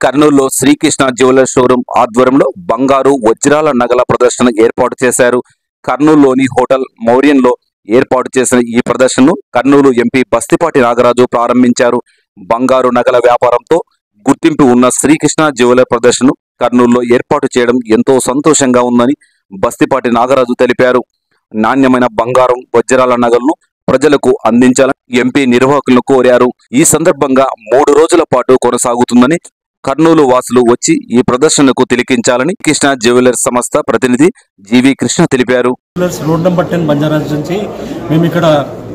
కర్నూలులో Srikrishna jewellers showroom ఆధ్వర్యంలో బంగారు వజ్రాల నగల ప్రదర్శన ఏర్పాటు చేశారు. కర్నూలులోని హోటల్ మౌర్యన్లో ఏర్పాటు చేసిన ఈ ప్రదర్శనను కర్నూలు ఎంపీ బస్తిపాటి నాగరాజు ప్రారంభించారు. బంగారు నగల వ్యాపారంతో గుర్తింపు ఉన్న శ్రీకృష్ణ జ్యువెలర్ ప్రదర్శనను కర్నూలులో ఏర్పాటు చేయడం ఎంతో సంతోషంగా ఉందని బస్తిపాటి నాగరాజు తెలిపారు. నాణ్యమైన బంగారం వజ్రాల నగలను ప్రజలకు అందించాలని ఎంపీ నిర్వాహకులను కోరారు. ఈ సందర్భంగా 3 రోజుల పాటు కొనసాగుతుందని, కర్నూలు వాసులు వచ్చి ఈ ప్రదర్శనకు తిలకించాలని కృష్ణ జ్యువెలర్స్ సంస్థ ప్రతినిధి జీవి కృష్ణ తెలిపారు. రోడ్ నెంబర్ 10 బంజారాస్ నుంచి మేము ఇక్కడ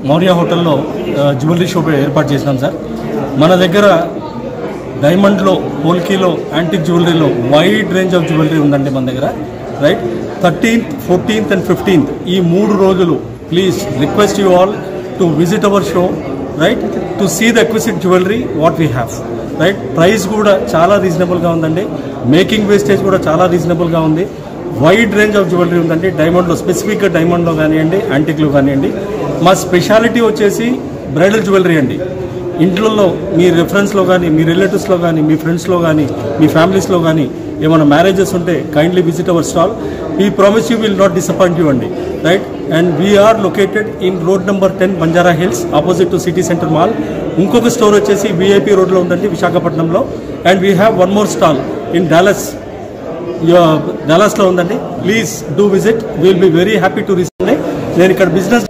మౌర్య హోటల్లో జ్యువెలరీ షాప్ ఏర్పాటు చేసినాం సార్. మన దగ్గర డైమండ్లో, పోల్కీలో, యాంటిక్ జ్యువెలరీలో వైడ్ రేంజ్ ఆఫ్ జ్యువెలరీ ఉందండి మన దగ్గర. Right, 13th, 14th and 15th ఈ 3 రోజులు please request you all to visit our show, right, to see the exquisite jewellery what we have. Right, price కూడా చాలా రీజనబుల్గా ఉందండి. మేకింగ్ వేస్టేజ్ కూడా చాలా రీజనబుల్గా ఉంది. వైడ్ రేంజ్ ఆఫ్ జ్యువెలరీ ఉందండి. డైమండ్లో, స్పెసిఫిక్గా డైమండ్లో కానివ్వండి, యాంటిక్లో కానివ్వండి. మా స్పెషాలిటీ వచ్చేసి బ్రైడల్ జ్యువెలరీ అండి. ఇంట్లో మీ రెఫరెన్స్లో కానీ, మీ రిలేటివ్స్లో కానీ, మీ ఫ్రెండ్స్లో కానీ, మీ ఫ్యామిలీస్లో కానీ ఏమైనా మ్యారేజెస్ ఉంటే kindly visit our stall. We promise you will not disappoint you అండి. Right, and we are located in road number 10 Banjara hills, opposite to city centre mall. ఇంకొక స్టోర్ వచ్చేసి విఐపి రోడ్లో ఉందండి, విశాఖపట్నంలో. And we have one more stall in డాలస్లో ఉందండి. Please do visit, will be very happy to receive. నేను ఇక్కడ business